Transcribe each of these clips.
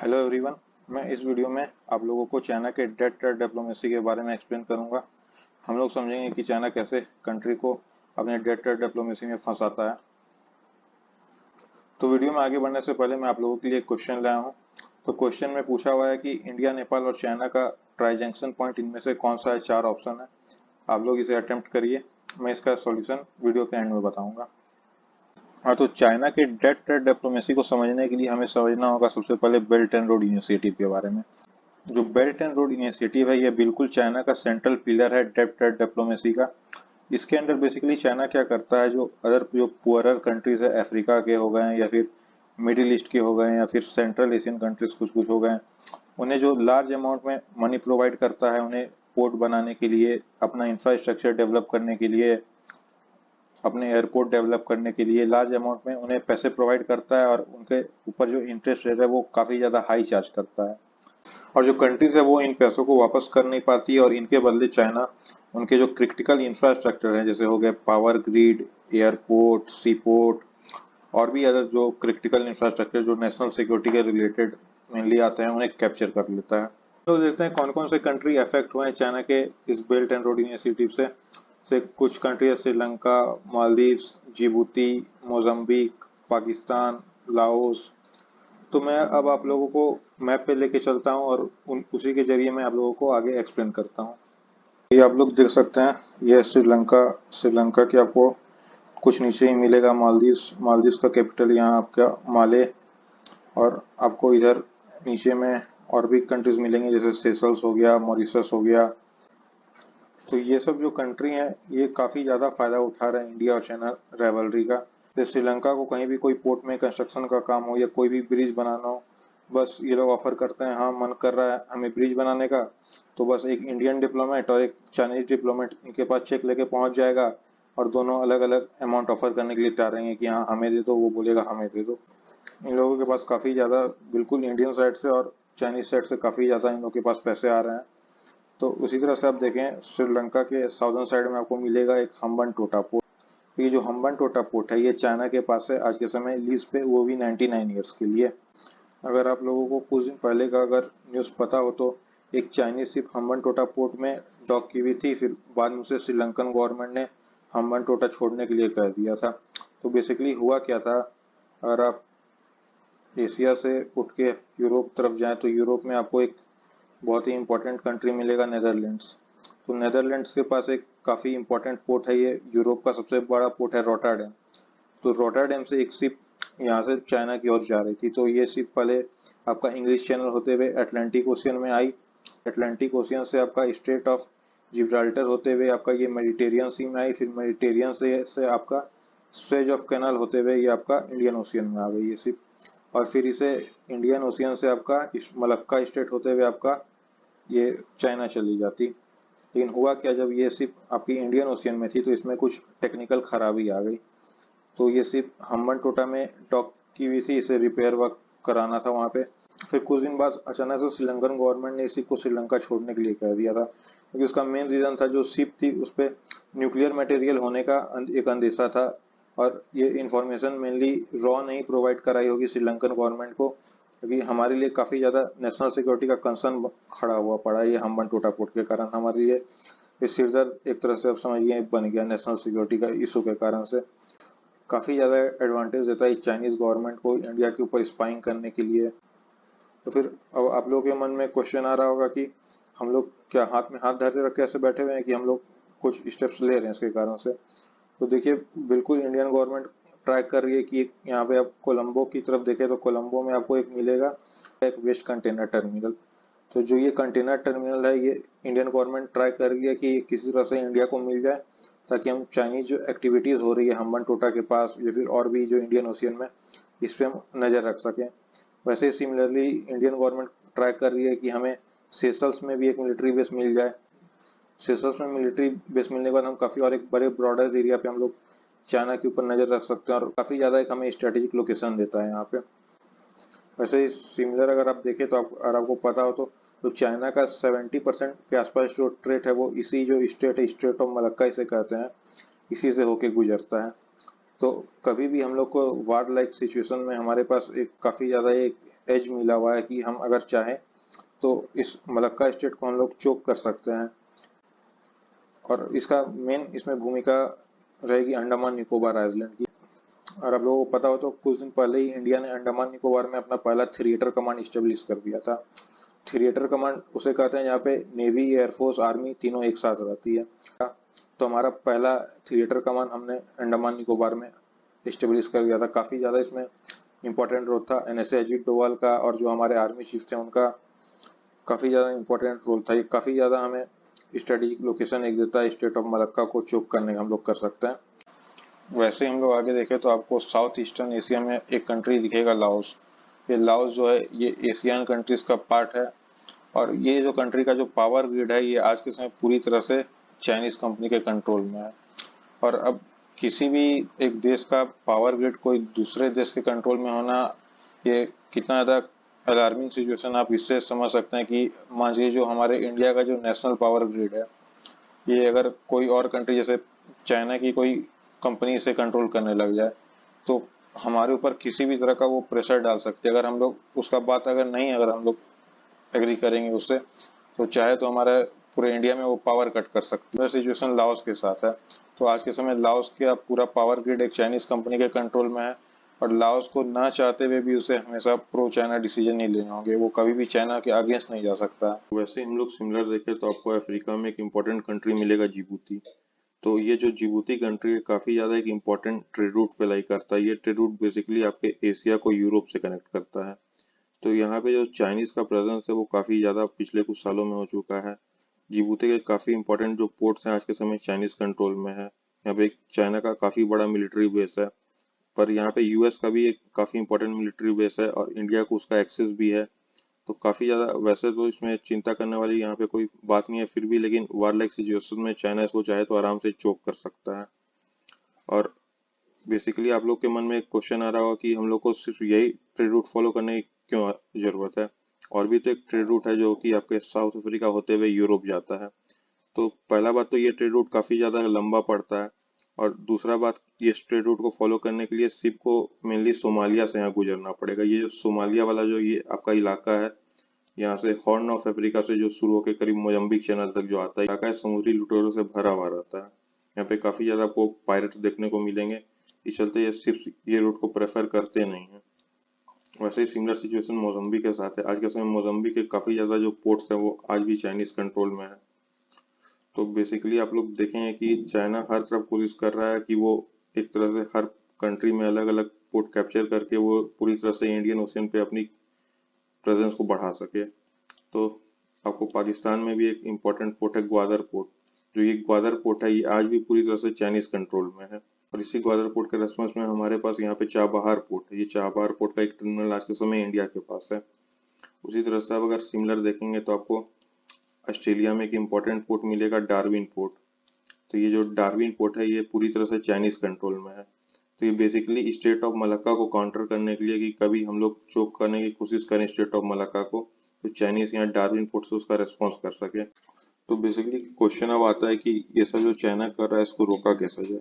Hello everyone. मैं इस video में आप लोगों को चाइना के डेट ट्रेड डिप्लोमेसी के बारे में एक्सप्लेन करूंगा। हम लोग समझेंगे कि चाइना कैसे कंट्री को अपने डेट ट्रेड डिप्लोमेसी में फंसाता है। तो वीडियो में आगे बढ़ने से पहले मैं आप लोगों के लिए एक क्वेश्चन लाया हूं। तो क्वेश्चन में पूछा हुआ है कि इंडिया, नेपाल और चाइना का ट्राई जंक्शन पॉइंट इनमें से कौन सा है। 4 ऑप्शन है, आप लोग इसे अटेम्प्ट करिए। मैं इसका सॉल्यूशन वीडियो के एंड में बताऊंगा। हाँ, तो चाइना के डेट ट्रेड डिप्लोमेसी को समझने के लिए हमें समझना होगा सबसे पहले बेल्ट एंड रोड इनिशिएटिव के बारे में। जो बेल्ट एंड रोड इनिशिएटिव है, ये बिल्कुल चाइना का सेंट्रल पिलर है डेट ट्रेड डिप्लोमेसी का। इसके अंडर बेसिकली चाइना क्या करता है, जो पुअरर कंट्रीज है, अफ्रीका के हो गए या फिर मिडिल ईस्ट के हो गए या फिर सेंट्रल एशियन कंट्रीज कुछ कुछ हो गए, उन्हें जो लार्ज अमाउंट में मनी प्रोवाइड करता है, उन्हें पोर्ट बनाने के लिए, अपना इंफ्रास्ट्रक्चर डेवलप करने के लिए, अपने एयरपोर्ट डेवलप करने के लिए लार्ज अमाउंट में उन्हें पैसे प्रोवाइड करता है, और उनके ऊपर जो इंटरेस्ट रेट है वो काफ़ी ज़्यादा हाई चार्ज करता है। और जो कंट्रीज है वो इन पैसों को वापस कर नहीं पाती है, और इनके बदले चाइना उनके जो क्रिटिकल इंफ्रास्ट्रक्चर है, जैसे हो गए पावर ग्रिड, एयरपोर्ट, सी पोर्ट और भी अदर जो क्रिटिकल इंफ्रास्ट्रक्चर जो नेशनल सिक्योरिटी के रिलेटेड मेनली आते हैं, उन्हें कैप्चर कर लेता है। तो देखते हैं कौन कौन से कंट्री अफेक्ट हुए हैं चाइना के इस बेल्ट एंड रोड इनिशिएटिव से कुछ कंट्री है Sri Lanka, Maldives, Djibouti, Mozambique, Pakistan, Laos. तो मैं अब आप लोगों को मैप पे लेके चलता हूँ और उसी के जरिए मैं आप लोगों को आगे एक्सप्लेन करता हूँ। ये आप लोग देख सकते हैं, ये श्रीलंका। श्रीलंका के आपको कुछ नीचे ही मिलेगा मालदीव्स। मालदीव्स का कैपिटल यहाँ आपका माले। और आपको इधर नीचे में और भी कंट्रीज मिलेंगे, जैसे सेशल्स हो गया, मॉरिशस हो गया। तो ये सब जो कंट्री हैं, ये काफ़ी ज़्यादा फायदा उठा रहे हैं इंडिया और चाइना राइवलरी का। जैसे श्रीलंका को कहीं भी कोई पोर्ट में कंस्ट्रक्शन का काम हो या कोई भी ब्रिज बनाना हो, बस ये लोग ऑफर करते हैं, हाँ मन कर रहा है हमें ब्रिज बनाने का, तो बस एक इंडियन डिप्लोमेट और एक चाइनीज डिप्लोमेट इनके पास चेक लेके पहुंच जाएगा, और दोनों अलग अलग अमाउंट ऑफर करने के लिए तैयार रहेंगे कि हाँ हमें दे दो, वो बोलेगा हमें दे दो। इन लोगों के पास काफ़ी ज़्यादा, बिल्कुल इंडियन साइड से और चाइनीज साइड से काफ़ी ज़्यादा इन लोगों के पास पैसे आ रहे हैं। तो उसी तरह से आप देखें, श्रीलंका के साउदर्न साइड में आपको मिलेगा एक हम्बन टोटा पोर्ट। ये जो हम्बन टोटा पोर्ट है, ये चाइना के पास है आज के समय लीज पे, वो भी 99 ईयर्स के लिए। अगर आप लोगों को कुछ दिन पहले का अगर न्यूज़ पता हो, तो एक चाइनीज शिप हम्बन टोटा पोर्ट में डॉक की हुई थी, फिर बाद में उसे श्रीलंकन गवर्नमेंट ने हम्बन टोटा छोड़ने के लिए कह दिया था। तो बेसिकली हुआ क्या था, अगर आप एशिया से उठ के यूरोप तरफ जाएं, तो यूरोप में आपको एक बहुत ही इंपॉर्टेंट कंट्री मिलेगा, नेदरलैंड्स। तो नेदरलैंड्स के पास एक काफ़ी इंपॉर्टेंट पोर्ट है, ये यूरोप का सबसे बड़ा पोर्ट है रोटरडैम। तो रोटरडैम से एक शिप यहाँ से चाइना की ओर जा रही थी। तो ये शिप पहले आपका इंग्लिश चैनल होते हुए अटलांटिक ओशियन में आई। अटलांटिक ओशियन से आपका स्ट्रेट ऑफ जिब्राल्टर होते हुए आपका ये मेडिटेरियन सी में आई। फिर मेडिटेरियन से आपका स्वेज ऑफ कैनाल होते हुए ये आपका इंडियन ओशियन में आ गई ये शिप। और फिर इसे इंडियन ओशियन से आपका मलक्का स्टेट होते हुए आपका ये चाइना चली जाती। लेकिन हुआ क्या, जब ये शिप आपकी इंडियन ओशियन में थी, तो इसमें कुछ टेक्निकल खराबी आ गई। तो ये शिप हम्बन टोटा में डॉक की हुई थी, इसे रिपेयर वर्क कराना था वहाँ पे। फिर कुछ दिन बाद अचानक से श्रीलंकन गवर्नमेंट ने इस शिप को श्रीलंका छोड़ने के लिए कह दिया था, क्योंकि उसका मेन रीज़न था, जो शिप थी उस पर न्यूक्लियर मटेरियल होने का एक अंदेशा था। और ये इंफॉर्मेशन मेनली रॉ नहीं प्रोवाइड कराई होगी श्रीलंकन गवर्नमेंट को, क्योंकि हमारे लिए काफ़ी ज़्यादा नेशनल सिक्योरिटी का कंसर्न खड़ा हुआ पड़ा ये हम्बन टोटा पोर्ट के कारण। हमारे लिए ये सिरदर्द एक तरह से आप समझिए बन गया नेशनल सिक्योरिटी का इशू के कारण से। काफ़ी ज़्यादा एडवांटेज देता है चाइनीज़ गवर्नमेंट को इंडिया के ऊपर स्पाइंग करने के लिए। तो फिर अब आप लोगों के मन में क्वेश्चन आ रहा होगा कि हम लोग क्या हाथ में हाथ धरे रख के ऐसे बैठे हुए हैं कि हम लोग कुछ स्टेप्स ले रहे हैं इसके कारण से। तो देखिए, बिल्कुल इंडियन गवर्नमेंट ट्राई कर रही है कि यहाँ पे आप कोलंबो की तरफ देखें, तो कोलंबो में आपको एक मिलेगा एक वेस्ट कंटेनर टर्मिनल। तो जो ये कंटेनर टर्मिनल है, ये इंडियन गवर्नमेंट ट्राई कर रही है कि किसी तरह से इंडिया को मिल जाए, ताकि हम चाइनीज जो एक्टिविटीज़ हो रही है हम्बन टोटा के पास या फिर और भी जो इंडियन ओशियन में, इस पर हम नज़र रख सकें। वैसे ही सिमिलरली इंडियन गवर्नमेंट ट्राई कर रही है कि हमें सेशल्स में भी एक मिलिट्री बेस मिल जाए। सेशल्स में मिलिट्री बेस मिलने के बाद हम काफ़ी और एक बड़े ब्रॉडर एरिया पे हम लोग चाइना के ऊपर नज़र रख सकते हैं, और काफ़ी ज़्यादा एक हमें स्ट्रेटेजिक लोकेशन देता है यहाँ पे। वैसे ही सिमिलर अगर आप देखें, तो अगर आपको पता हो, तो चाइना का 70% के आसपास जो ट्रेड है, वो इसी जो स्टेट है, स्टेट ऑफ मलक्का इसे कहते हैं, इसी से होके गुजरता है। तो कभी भी हम लोग को वार लाइक सिचुएशन में हमारे पास एक काफ़ी ज़्यादा एक एज मिला हुआ है कि हम अगर चाहें तो इस मलक्का स्टेट को हम लोग चोक कर सकते हैं। और इसका मेन इसमें भूमिका रहेगी अंडमान निकोबार आइलैंड की। और आप लोगों को पता हो तो कुछ दिन पहले ही इंडिया ने अंडमान निकोबार में अपना पहला थिएटर कमांड स्टेब्लिश कर दिया था। थिएटर कमांड उसे कहते हैं जहाँ पे नेवी, एयरफोर्स, आर्मी तीनों एक साथ रहती है। तो हमारा पहला थिएटर कमांड हमने अंडमान निकोबार में स्टेब्लिश कर दिया था। काफ़ी ज़्यादा इसमें इम्पोर्टेंट रोल था एनएसए अजीत डोभाल का, और जो हमारे आर्मी चीफ थे उनका काफ़ी ज़्यादा इम्पोर्टेंट रोल था। ये काफ़ी ज़्यादा हमें स्ट्रेटेजिक लोकेशन एक देता है, स्टेट ऑफ मलक्का को चोक करने का हम लोग कर सकते हैं। वैसे हम लोग आगे देखें तो आपको साउथ ईस्टर्न एशिया में एक कंट्री दिखेगा, लाओस। ये लाओस जो है ये एशियन कंट्रीज का पार्ट है, और ये जो कंट्री का जो पावर ग्रिड है ये आज के समय पूरी तरह से चाइनीज कंपनी के कंट्रोल में है। और अब किसी भी एक देश का पावर ग्रिड कोई दूसरे देश के कंट्रोल में होना, ये कितना ज़्यादा अलार्मिंग सिचुएशन आप इससे समझ सकते हैं कि मान लीजिए जो हमारे इंडिया का जो नेशनल पावर ग्रिड है ये अगर कोई और कंट्री जैसे चाइना की कोई कंपनी से कंट्रोल करने लग जाए तो हमारे ऊपर किसी भी तरह का वो प्रेशर डाल सकते हैं। अगर हम लोग उसका बात अगर हम लोग एग्री करेंगे उससे, तो चाहे तो हमारे पूरे इंडिया में वो पावर कट कर सकती है। सिचुएशन लाओस के साथ है। तो आज के समय लाओस का पूरा पावर ग्रिड एक चाइनीज कंपनी के कंट्रोल में है, और लाओस को ना चाहते हुए भी उसे हमेशा प्रो चाइना डिसीजन नहीं लेने होंगे, वो कभी भी चाइना के अगेंस्ट नहीं जा सकता। वैसे हम लोग सिमिलर देखें तो आपको अफ्रीका में एक इम्पोर्टेंट कंट्री मिलेगा, जिबूती। तो ये जो जिबूती कंट्री है काफ़ी ज़्यादा एक इम्पोर्टेंट ट्रेड रूट पे लाई करता है। ये ट्रेड रूट बेसिकली आपके एशिया को यूरोप से कनेक्ट करता है। तो यहाँ पे जो चाइनीज़ का प्रेजेंस है वो काफ़ी ज़्यादा पिछले कुछ सालों में हो चुका है। जिबूती के काफ़ी इंपॉर्टेंट जो पोर्ट्स हैं आज के समय चाइनीज़ कंट्रोल में है। यहाँ पे एक चाइना का काफ़ी बड़ा मिलिट्री बेस है, पर यहाँ पे यूएस का भी एक काफ़ी इंपॉर्टेंट मिलिट्री बेस है, और इंडिया को उसका एक्सेस भी है। तो काफ़ी ज़्यादा वैसे तो इसमें चिंता करने वाली यहाँ पे कोई बात नहीं है फिर भी, लेकिन वार लाइक सिचुएशन में चाइना इसको चाहे तो आराम से चोक कर सकता है। और बेसिकली आप लोग के मन में एक क्वेश्चन आ रहा होगा कि हम लोग को सिर्फ यही ट्रेड रूट फॉलो करने की क्यों जरूरत है, और भी तो एक ट्रेड रूट है जो कि आपके साउथ अफ्रीका होते हुए यूरोप जाता है। तो पहला बात तो ये ट्रेड रूट काफ़ी ज़्यादा लंबा पड़ता है, और दूसरा बात ये ट्रेड रूट को फॉलो करने के लिए शिप को मेनली सोमालिया से यहाँ गुजरना पड़ेगा। ये जो सोमालिया वाला जो ये आपका इलाका है, यहाँ से हॉर्न ऑफ अफ्रीका से जो शुरू होकर करीब मोजम्बिक चैनल तक जो आता है इलाका है, समुद्री लुटेरों से भरा हुआ रहता है। यहाँ पे काफ़ी ज़्यादा आपको पायरेट्स देखने को मिलेंगे, इस चलते ये सिर्फ ये रूट को प्रेफर करते नहीं है। वैसे ही सिमिलर सिचुएशन मोजम्बिक के साथ है। आज के समय मोजम्बिक के काफ़ी ज़्यादा जो पोर्ट्स हैं वो आज भी चाइनीज कंट्रोल में है। तो बेसिकली आप लोग देखेंगे कि चाइना हर तरफ कोशिश कर रहा है कि वो एक तरह से हर कंट्री में अलग अलग पोर्ट कैप्चर करके वो पूरी तरह से इंडियन ओशियन पे अपनी प्रेजेंस को बढ़ा सके। तो आपको पाकिस्तान में भी एक इम्पोर्टेंट पोर्ट है ग्वादर पोर्ट। जो ये ग्वादर पोर्ट है ये आज भी पूरी तरह से चाइनीज कंट्रोल में है, और इसी ग्वादर पोर्ट के रेस्पॉन्स में हमारे पास यहाँ पे चाबहार पोर्ट है। ये चाबहार पोर्ट का एक टर्मिनल आज के समय इंडिया के पास है। उसी तरह से आप अगर सिमिलर देखेंगे तो आपको ऑस्ट्रेलिया में एक इम्पोर्टेंट पोर्ट मिलेगा, डार्विन पोर्ट। तो ये जो डार्विन पोर्ट है ये पूरी तरह से चाइनीज कंट्रोल में है। तो ये बेसिकली स्टेट ऑफ मलक्का को काउंटर करने के लिए कि कभी हम लोग चोक करने की कोशिश करें स्टेट ऑफ मलक्का को, तो चाइनीज यहाँ डार्विन पोर्ट से उसका रेस्पॉन्स कर सके। तो बेसिकली क्वेश्चन अब आता है कि ये सब जो चाइना कर रहा है इसको रोका कैसे जाए।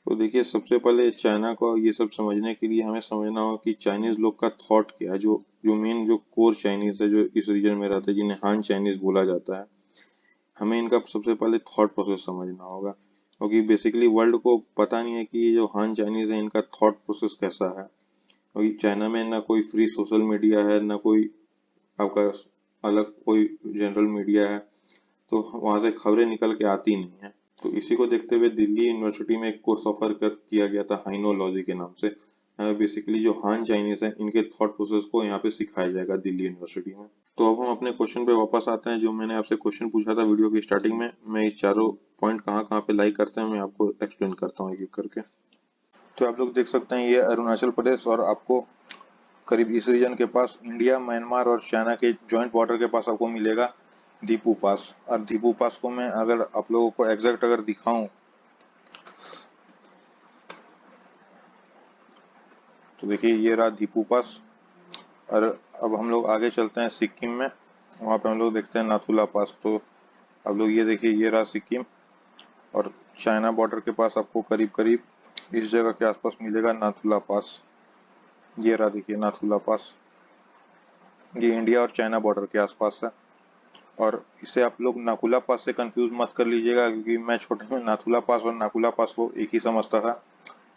तो देखिए सबसे पहले चाइना को ये सब समझने के लिए हमें समझना होगा कि चाइनीज लोग का थॉट क्या है। जो जो मेन जो कोर चाइनीज है जो इस रीजन में रहते हैं जिन्हें हान चाइनीज बोला जाता है, हमें इनका सबसे पहले थॉट प्रोसेस समझना होगा, क्योंकि बेसिकली वर्ल्ड को पता नहीं है कि ये जो हान चाइनीज है इनका थॉट प्रोसेस कैसा है। क्योंकि चाइना में ना कोई फ्री सोशल मीडिया है, ना कोई आपका अलग कोई जनरल मीडिया है, तो वहां से खबरें निकल के आती नहीं है। तो इसी को देखते हुए दिल्ली यूनिवर्सिटी में एक कोर्स ऑफर किया गया था हाइनोलॉजी के नाम से। बेसिकली जो हान चाइनीज है इनके थॉट प्रोसेस को यहाँ पे सिखाया जाएगा दिल्ली यूनिवर्सिटी में। तो अब हम अपने क्वेश्चन पे वापस आते हैं। जो मैंने आपसे क्वेश्चन पूछा था वीडियो की स्टार्टिंग में, मैं इस चारों पॉइंट कहाँ कहाँ पे लाइक करते हैं मैं आपको एक्सप्लेन करता हूँ एक एक करके। तो आप लोग देख सकते हैं ये अरुणाचल प्रदेश, और आपको करीब इस रीजन के पास इंडिया, म्यांमार और चाइना के जॉइंट बॉर्डर के पास आपको मिलेगा दीपू पास। और दीपू पास को मैं अगर आप लोगों को एग्जैक्ट अगर दिखाऊं तो देखिए ये रहा दीपू पास। और अब हम लोग आगे चलते हैं सिक्किम में, वहाँ पे हम लोग देखते हैं नाथुला पास। तो अब लोग ये देखिए ये रहा सिक्किम, और चाइना बॉर्डर के पास आपको करीब करीब इस जगह के आसपास मिलेगा नाथुला पास। ये रहा देखिए नाथुला पास। ये इंडिया और चाइना बॉर्डर के आसपास है। और इसे आप लोग नाकुला पास से कंफ्यूज मत कर लीजिएगा, क्योंकि मैं छोटे में नाथुला पास और नाकुला पास को एक ही समझता था।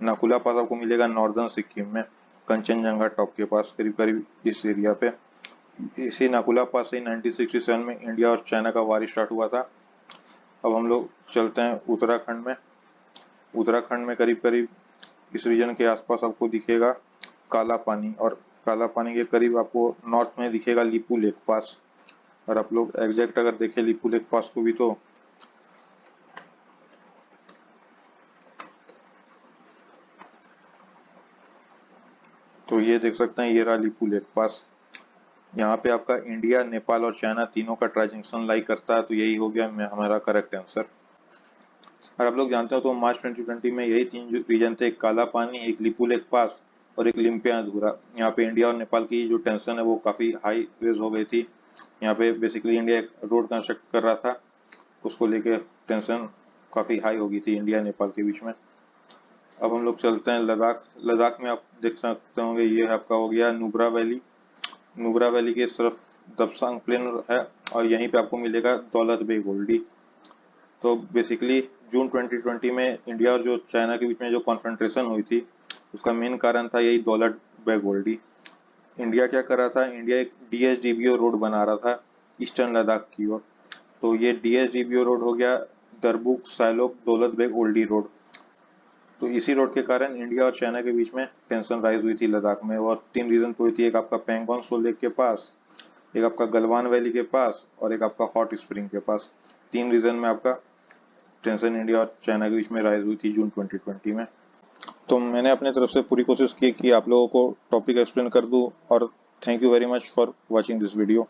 नाकुला पास आपको मिलेगा नॉर्दर्न सिक्किम में, कंचनजंगा टॉप के पास, करीब करीब इस एरिया पे। इसी नाकुला पास से 1967 में इंडिया और चाइना का वार स्टार्ट हुआ था। अब हम लोग चलते हैं उत्तराखंड में। उत्तराखंड में करीब करीब इस रीजन के आसपास आपको दिखेगा काला पानी, और काला पानी के करीब आपको नॉर्थ में दिखेगा लिपू लेक पास। और आप लोग एग्जैक्ट अगर देखें लिपू लेक पास को भी, तो ये देख सकते हैं, ये रहा लिपू लेक पास। यहाँ पे आपका इंडिया, नेपाल और चाइना तीनों का ट्राई जंक्शन लाई करता है, तो यही हो गया हमारा करेक्ट आंसर। और आप लोग जानते हो तो मार्च 2020 में यही तीन रीजन थे, एक काला पानी, एक लिपू लेक पास और एक लिम्पिया अधूरा। यहाँ पे इंडिया और नेपाल की जो टेंशन है वो काफी हाई रेज हो गई थी। यहाँ पे बेसिकली इंडिया एक रोड कंस्ट्रक्ट कर रहा था, उसको लेके टेंशन काफी हाई हो गई थी इंडिया नेपाल के बीच में। अब हम लोग चलते हैं लद्दाख। लद्दाख में आप देख सकते होंगे, ये आपका हो गया नुब्रा वैली। नुब्रा वैली की तरफ दबसांग प्लेन है, और यहीं पे आपको मिलेगा दौलत बेग ओल्डी। तो बेसिकली जून 2020 में इंडिया और जो चाइना के बीच में जो कॉन्फ्रंट्रेशन हुई थी, उसका मेन कारण था यही दौलत बेग ओल्डी। इंडिया क्या कर रहा था, इंडिया एक DSDBO रोड बना रहा था ईस्टर्न लद्दाख की ओर। तो ये DSDBO रोड हो गया दरबुक साइलोक दौलत बेग ओल्डी रोड। तो इसी रोड के कारण इंडिया और चाइना के बीच में टेंशन राइज हुई थी लद्दाख में, और तीन रीजन हुई थी, एक आपका पैंगोंग सो लेक के पास, एक आपका गलवान वैली के पास, और एक आपका हॉट स्प्रिंग के पास। तीन रीजन में आपका टेंशन इंडिया और चाइना के बीच में राइज हुई थी जून 2020 में। तो मैंने अपने तरफ से पूरी कोशिश की कि आप लोगों को टॉपिक एक्सप्लेन कर दूं, और thank you very much for watching this video.